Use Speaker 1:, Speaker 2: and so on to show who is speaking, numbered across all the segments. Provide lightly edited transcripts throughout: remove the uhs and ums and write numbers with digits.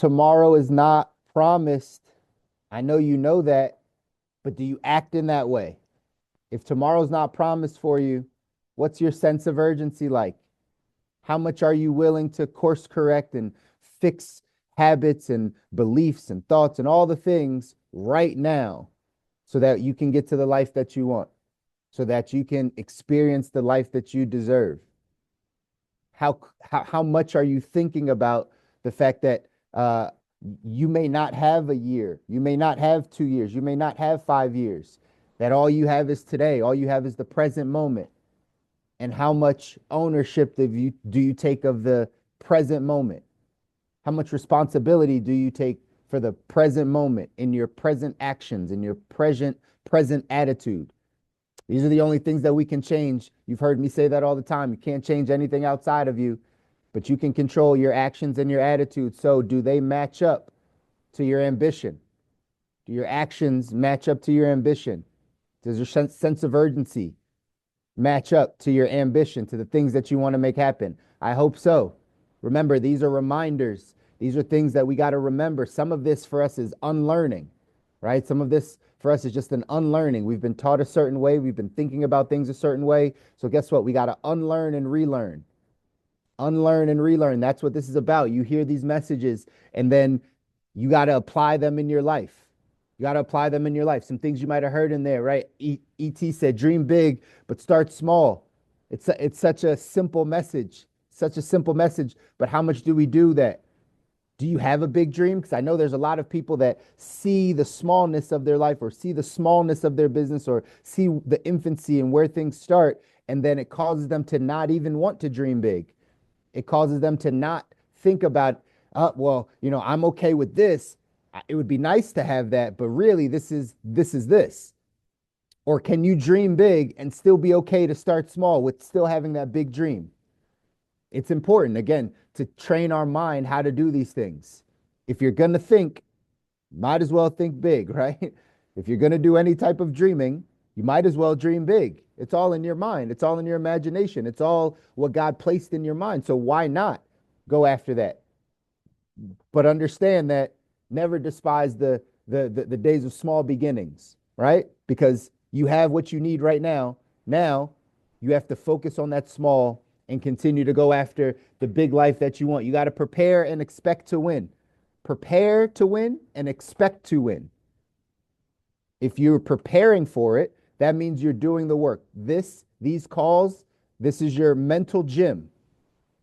Speaker 1: Tomorrow is not promised. I know you know that, but do you act in that way? If tomorrow's not promised for you, what's your sense of urgency like? How much are you willing to course correct and fix habits and beliefs and thoughts and all the things right now so that you can get to the life that you want, so that you can experience the life that you deserve? How much are you thinking about the fact that you may not have a year, you may not have 2 years, you may not have 5 years, that all you have is today, all you have is the present moment? And how much ownership do you take of the present moment? How much responsibility do you take for the present moment in your present actions, in your present attitude? These are the only things that we can change. You've heard me say that all the time. You can't change anything outside of you, but you can control your actions and your attitude. So, do they match up to your ambition? Do your actions match up to your ambition? Does your sense of urgency match up to your ambition, to the things that you want to make happen? I hope so. Remember, these are reminders. These are things that we got to remember. Some of this for us is unlearning, right? Some of this for us is just an unlearning. We've been taught a certain way. We've been thinking about things a certain way. So guess what? We got to unlearn and relearn. Unlearn and relearn. That's what this is about. You hear these messages and then you got to apply them in your life. You got to apply them in your life. Some things you might have heard in there, right? ET said, dream big, but start small. It's such a simple message, such a simple message. But how much do we do that? Do you have a big dream? Because I know there's a lot of people that see the smallness of their life or see the smallness of their business or see the infancy and where things start. And then it causes them to not even want to dream big. It causes them to not think about, well, I'm okay with this. It would be nice to have that, but really this. Or can you dream big and still be okay to start small with still having that big dream? It's important, again, to train our mind how to do these things. If you're going to think, might as well think big, right? If you're going to do any type of dreaming, you might as well dream big. It's all in your mind, it's all in your imagination, it's all what God placed in your mind. So why not go after that? But understand that never despise the days of small beginnings, right? Because you have what you need right now. Now you have to focus on that small and continue to go after the big life that you want. You got to prepare and expect to win. Prepare to win and expect to win. If you're preparing for it, that means you're doing the work. These calls, this is your mental gym.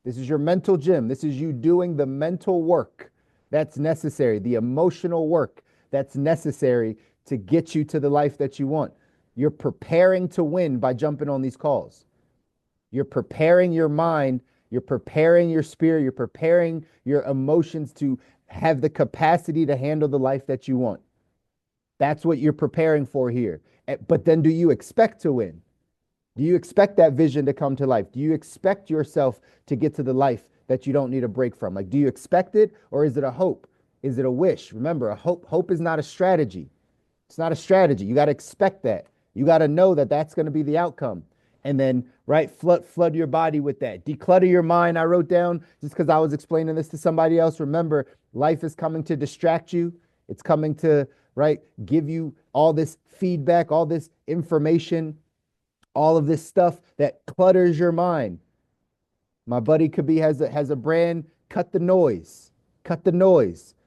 Speaker 1: This is your mental gym. This is you doing the mental work that's necessary, the emotional work that's necessary to get you to the life that you want. You're preparing to win by jumping on these calls. You're preparing your mind, you're preparing your spirit, you're preparing your emotions to have the capacity to handle the life that you want. That's what you're preparing for here. But then do you expect to win? Do you expect that vision to come to life? Do you expect yourself to get to the life that you don't need a break from? Like, do you expect it or is it a hope? Is it a wish? Remember, hope is not a strategy. It's not a strategy. You got to expect that. You got to know that that's going to be the outcome. And then, right, flood your body with that. Declutter your mind. I wrote down just because I was explaining this to somebody else. Remember, life is coming to distract you. It's coming to, right, give you all this feedback, all this information, all of this stuff that clutters your mind. My buddy Kabi has a brand, cut the noise,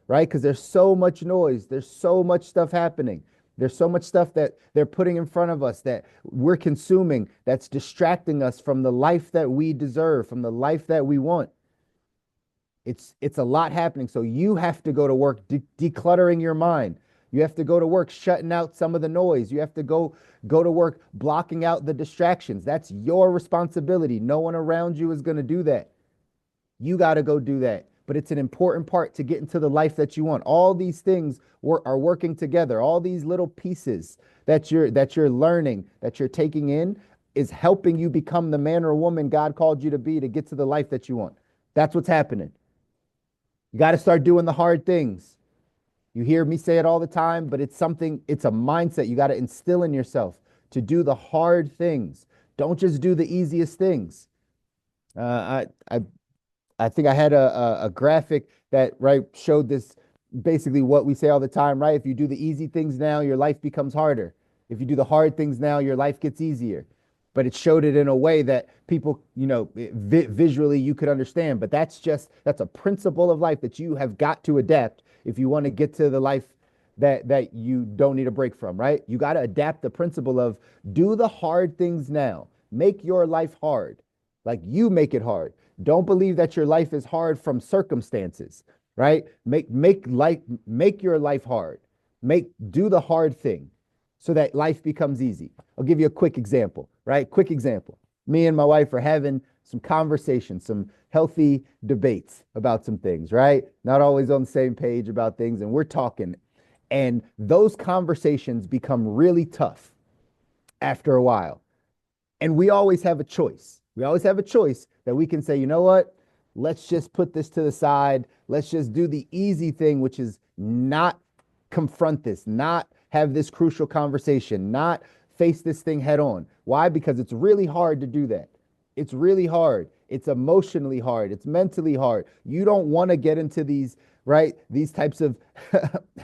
Speaker 1: right? Because there's so much noise. There's so much stuff happening. There's so much stuff that they're putting in front of us that we're consuming that's distracting us from the life that we deserve, from the life that we want. It's a lot happening. So you have to go to work decluttering your mind. You have to go to work shutting out some of the noise. You have to go to work blocking out the distractions. That's your responsibility. No one around you is going to do that. You got to go do that. But it's an important part to get into the life that you want. All these things are working together. All these little pieces that you're learning, that you're taking in is helping you become the man or woman God called you to be to get to the life that you want. That's what's happening. You got to start doing the hard things. You hear me say it all the time, but it's a mindset you got to instill in yourself to do the hard things. Don't just do the easiest things. I I think I had a graphic that right showed this basically what we say all the time, right? If you do the easy things now, your life becomes harder. If you do the hard things now, your life gets easier. But it showed it in a way that people, visually you could understand. But that's a principle of life that you have got to adapt if you want to get to the life that you don't need a break from, right? You got to adapt the principle of do the hard things now. Make your life hard. Like you make it hard. Don't believe that your life is hard from circumstances, right? Make your life hard. Do the hard thing so that life becomes easy. I'll give you a quick example, right? Quick example. Me and my wife are having some conversations, some healthy debates about some things, right? Not always on the same page about things, and we're talking. And those conversations become really tough after a while. And we always have a choice. We always have a choice that we can say, you know what? Let's just put this to the side. Let's just do the easy thing, which is not confront this, not have this crucial conversation, not face this thing head on. Why? Because it's really hard to do that. It's really hard. It's emotionally hard. It's mentally hard. You don't want to get into these, right? These types of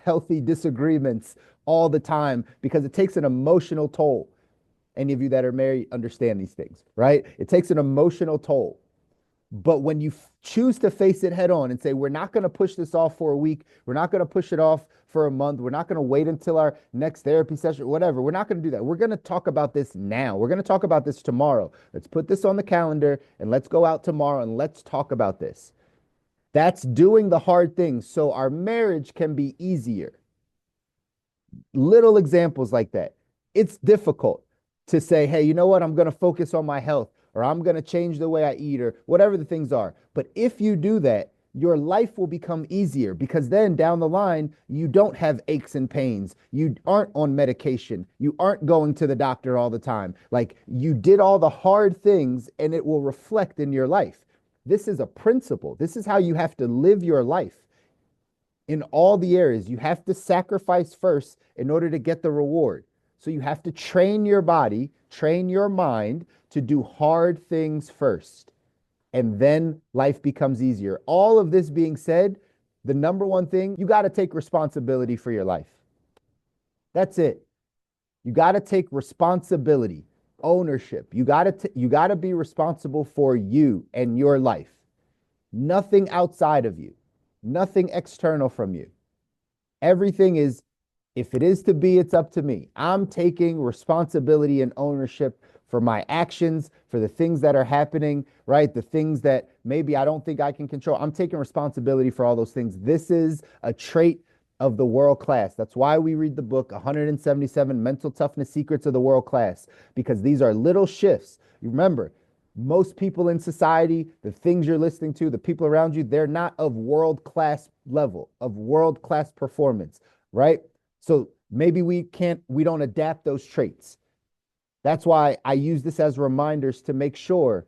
Speaker 1: healthy disagreements all the time because it takes an emotional toll. Any of you that are married understand these things, right? It takes an emotional toll. But when you choose to face it head on and say, we're not going to push this off for a week, we're not going to push it off for a month, we're not going to wait until our next therapy session, whatever. We're not going to do that. We're going to talk about this now. We're going to talk about this tomorrow. Let's put this on the calendar and let's go out tomorrow and let's talk about this. That's doing the hard things so our marriage can be easier. Little examples like that. It's difficult to say, hey, you know what? I'm going to focus on my health, or I'm going to change the way I eat, or whatever the things are. But if you do that, your life will become easier because then down the line, you don't have aches and pains. You aren't on medication. You aren't going to the doctor all the time. Like you did all the hard things and it will reflect in your life. This is a principle. This is how you have to live your life in all the areas. You have to sacrifice first in order to get the reward. So you have to train your body, train your mind to do hard things first. And then life becomes easier. All of this being said, the number one thing, you got to take responsibility for your life. That's it. You got to take responsibility, ownership. You got to be responsible for you and your life. Nothing outside of you, nothing external from you. Everything is, if it is to be, it's up to me. I'm taking responsibility and ownership for my actions, for the things that are happening, right? The things that maybe I don't think I can control. I'm taking responsibility for all those things. This is a trait of the world class. That's why we read the book 177 Mental Toughness Secrets of the World Class, because these are little shifts. You remember, most people in society, the things you're listening to, the people around you, they're not of world class level, of world class performance, right? So maybe we don't adapt those traits. That's why I use this as reminders to make sure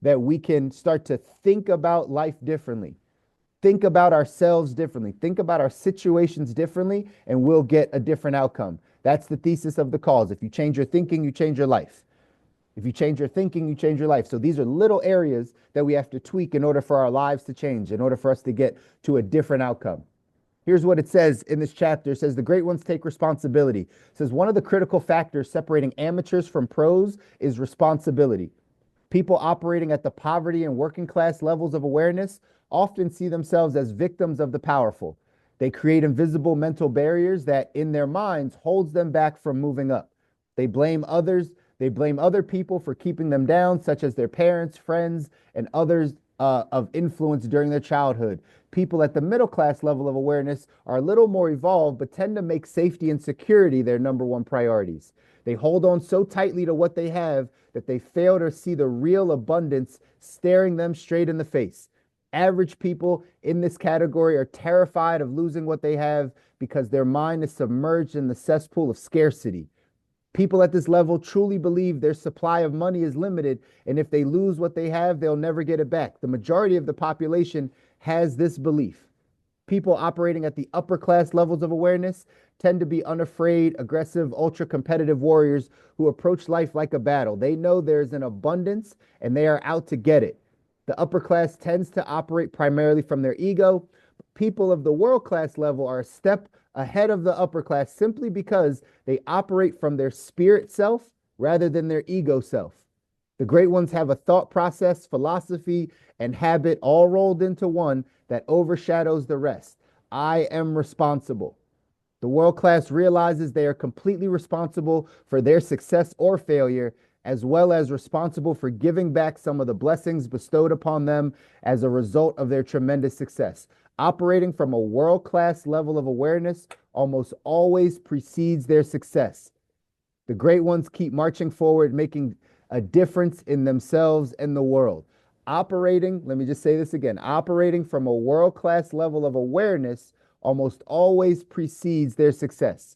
Speaker 1: that we can start to think about life differently, think about ourselves differently, think about our situations differently, and we'll get a different outcome. That's the thesis of the cause. If you change your thinking, you change your life. If you change your thinking, you change your life. So these are little areas that we have to tweak in order for our lives to change, in order for us to get to a different outcome. Here's what it says in this chapter. It says, the great ones take responsibility. It says, one of the critical factors separating amateurs from pros is responsibility. People operating at the poverty and working class levels of awareness often see themselves as victims of the powerful. They create invisible mental barriers that, in their minds, holds them back from moving up. They blame others. They blame other people for keeping them down, such as their parents, friends, and others of influence during their childhood. People at the middle class level of awareness are a little more evolved, but tend to make safety and security their number one priorities. They hold on so tightly to what they have that they fail to see the real abundance staring them straight in the face. Average people in this category are terrified of losing what they have because their mind is submerged in the cesspool of scarcity. People at this level truly believe their supply of money is limited, and if they lose what they have, they'll never get it back. The majority of the population has this belief. People operating at the upper class levels of awareness tend to be unafraid, aggressive, ultra-competitive warriors who approach life like a battle. They know there's an abundance, and they are out to get it. The upper class tends to operate primarily from their ego. People of the world class level are a step ahead of the upper class simply because they operate from their spirit self rather than their ego self. The great ones have a thought process, philosophy, and habit all rolled into one that overshadows the rest. I am responsible. The world class realizes they are completely responsible for their success or failure, as well as responsible for giving back some of the blessings bestowed upon them as a result of their tremendous success. Operating from a world class level of awareness almost always precedes their success. The great ones keep marching forward, making a difference in themselves and the world. Operating, let me just say this again, operating from a world class level of awareness almost always precedes their success.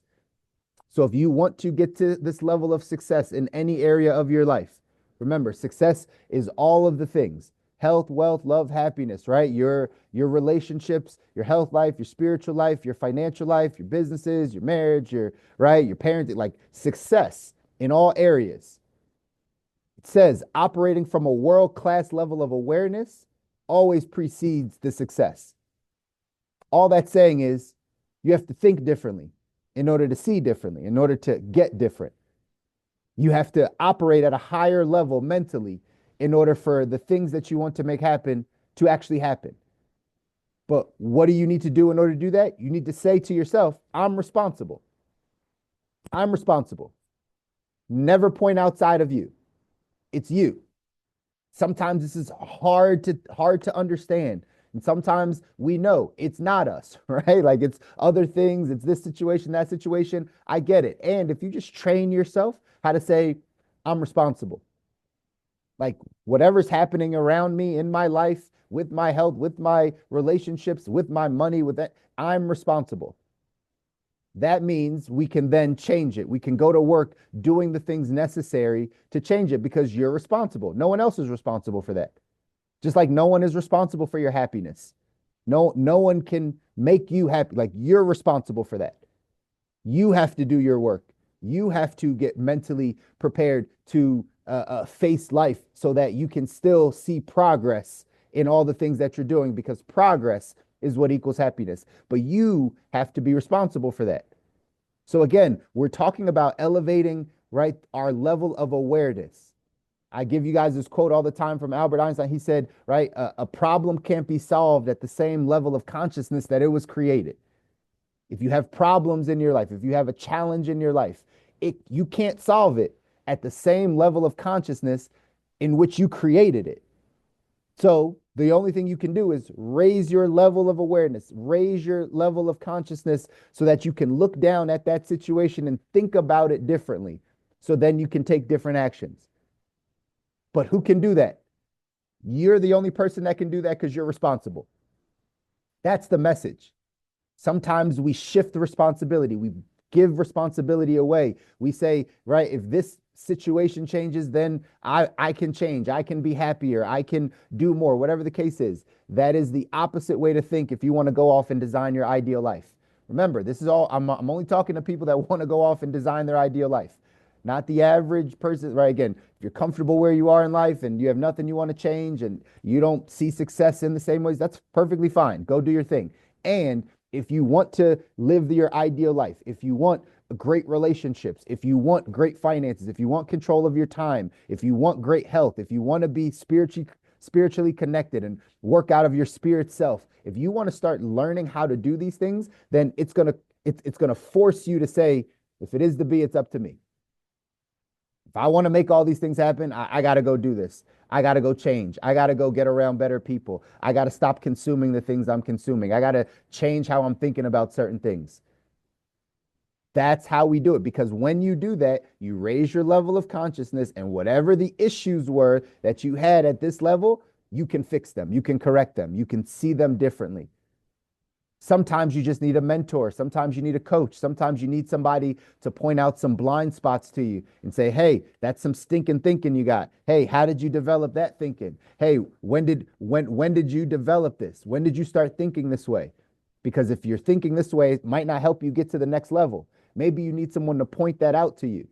Speaker 1: So if you want to get to this level of success in any area of your life, remember, success is all of the things: health, wealth, love, happiness, right? Your relationships, your health life, your spiritual life, your financial life, your businesses, your marriage, your right, your parenting, like success in all areas. It says operating from a world-class level of awareness always precedes the success. All that's saying is you have to think differently in order to see differently, in order to get different. You have to operate at a higher level mentally in order for the things that you want to make happen to actually happen. But what do you need to do in order to do that? You need to say to yourself, I'm responsible. I'm responsible. Never point outside of you. It's you. Sometimes this is hard to understand. And sometimes we know it's not us, right? Like it's other things, it's this situation, that situation. I get it. And if you just train yourself how to say, I'm responsible. Like whatever's happening around me in my life, with my health, with my relationships, with my money, with that, I'm responsible. That means we can then change it. We can go to work doing the things necessary to change it because you're responsible. No one else is responsible for that. Just like no one is responsible for your happiness. No one can make you happy. Like you're responsible for that. You have to do your work. You have to get mentally prepared to face life so that you can still see progress in all the things that you're doing, because progress is what equals happiness. But you have to be responsible for that. So again, we're talking about elevating, right, our level of awareness. I give you guys this quote all the time from Albert Einstein. He said, right, a problem can't be solved at the same level of consciousness that it was created. If you have problems in your life, if you have a challenge in your life, you can't solve it at the same level of consciousness in which you created it. So the only thing you can do is raise your level of awareness, raise your level of consciousness so that you can look down at that situation and think about it differently. So then you can take different actions. But who can do that? You're the only person that can do that because you're responsible. That's the message. Sometimes we shift the responsibility. We give responsibility away. We say, right, if this situation changes, then I can change. I can be happier. I can do more, whatever the case is. That is the opposite way to think if you want to go off and design your ideal life. Remember, this is all, I'm only talking to people that want to go off and design their ideal life. Not the average person, right? Again, if you're comfortable where you are in life and you have nothing you want to change and you don't see success in the same ways, that's perfectly fine. Go do your thing. And if you want to live your ideal life, if you want great relationships, if you want great finances, if you want control of your time, if you want great health, if you want to be spiritually connected and work out of your spirit self, if you want to start learning how to do these things, then it's going to force you to say, if it is to be, it's up to me. If I want to make all these things happen, I got to go do this. I got to go change. I got to go get around better people. I got to stop consuming the things I'm consuming. I got to change how I'm thinking about certain things. That's how we do it, because when you do that, you raise your level of consciousness, and whatever the issues were that you had at this level, you can fix them. You can correct them. You can see them differently. Sometimes you just need a mentor. Sometimes you need a coach. Sometimes you need somebody to point out some blind spots to you and say, hey, that's some stinking thinking you got. Hey, how did you develop that thinking? Hey, when did you develop this? When did you start thinking this way? Because if you're thinking this way, it might not help you get to the next level. Maybe you need someone to point that out to you.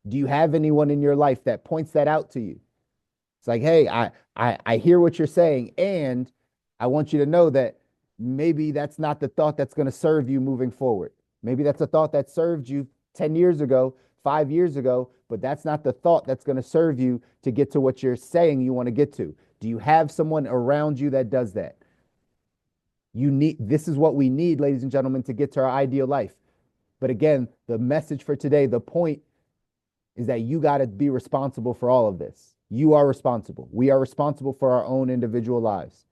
Speaker 1: Do you have anyone in your life that points that out to you? It's like, hey, I hear what you're saying, and I want you to know that maybe that's not the thought that's going to serve you moving forward. Maybe that's a thought that served you 10 years ago, 5 years ago, but that's not the thought that's going to serve you to get to what you're saying you want to get to. Do you have someone around you that does that? This is what we need, ladies and gentlemen, to get to our ideal life. But again, the message for today, the point is that you got to be responsible for all of this. You are responsible. We are responsible for our own individual lives.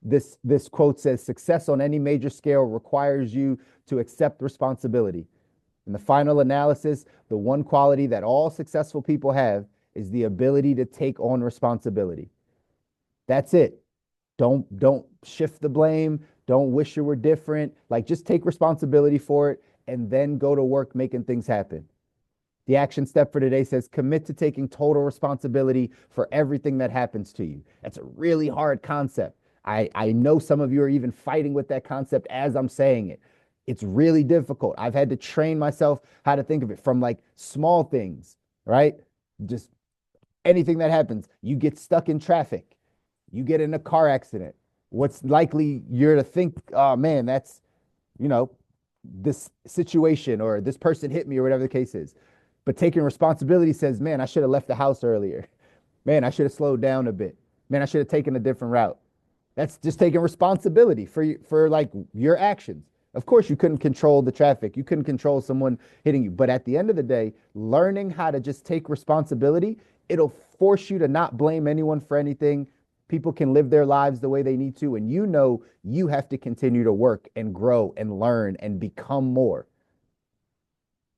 Speaker 1: This quote says, success on any major scale requires you to accept responsibility. In the final analysis, the one quality that all successful people have is the ability to take on responsibility. That's it. Don't shift the blame. Don't wish you were different. Like, just take responsibility for it and then go to work making things happen. The action step for today says commit to taking total responsibility for everything that happens to you. That's a really hard concept. I know some of you are even fighting with that concept as I'm saying it. It's really difficult. I've had to train myself how to think of it from like small things, right? Just anything that happens. You get stuck in traffic. You get in a car accident. What's likely you're to think, oh man, that's, this situation or this person hit me or whatever the case is. But taking responsibility says, man, I should have left the house earlier. Man, I should have slowed down a bit. Man, I should have taken a different route. That's just taking responsibility for like your actions. Of course, you couldn't control the traffic. You couldn't control someone hitting you. But at the end of the day, learning how to just take responsibility, it'll force you to not blame anyone for anything. People can live their lives the way they need to. And you have to continue to work and grow and learn and become more.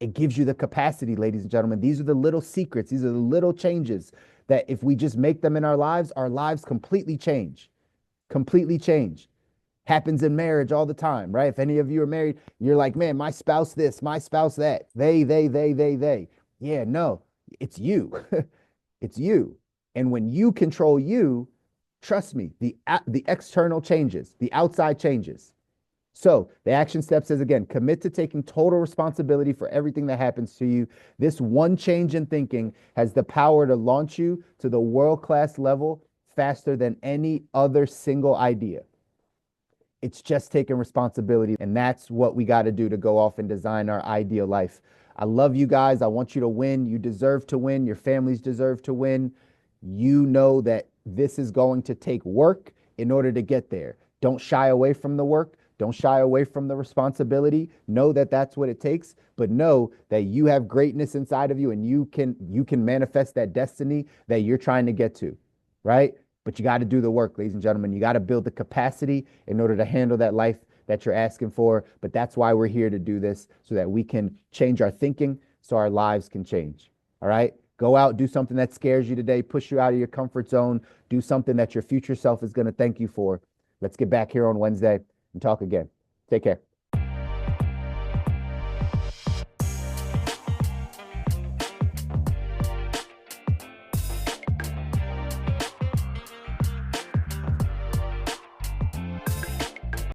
Speaker 1: It gives you the capacity, ladies and gentlemen. These are the little secrets. These are the little changes that if we just make them in our lives completely change. Completely change. Happens in marriage all the time, right? If any of you are married, you're like, man, my spouse this, my spouse that. They. Yeah, no, it's you. It's you. And when you control you, trust me, the external changes, the outside changes. So the action step says, again, commit to taking total responsibility for everything that happens to you. This one change in thinking has the power to launch you to the world-class level faster than any other single idea. It's just taking responsibility. And that's what we got to do to go off and design our ideal life. I love you guys. I want you to win. You deserve to win. Your families deserve to win. You know that this is going to take work in order to get there. Don't shy away from the work. Don't shy away from the responsibility. Know that that's what it takes, but know that you have greatness inside of you and you can manifest that destiny that you're trying to get to, right? But you got to do the work, ladies and gentlemen. You got to build the capacity in order to handle that life that you're asking for. But that's why we're here to do this, so that we can change our thinking so our lives can change. All right? Go out, do something that scares you today, push you out of your comfort zone, do something that your future self is going to thank you for. Let's get back here on Wednesday and talk again. Take care.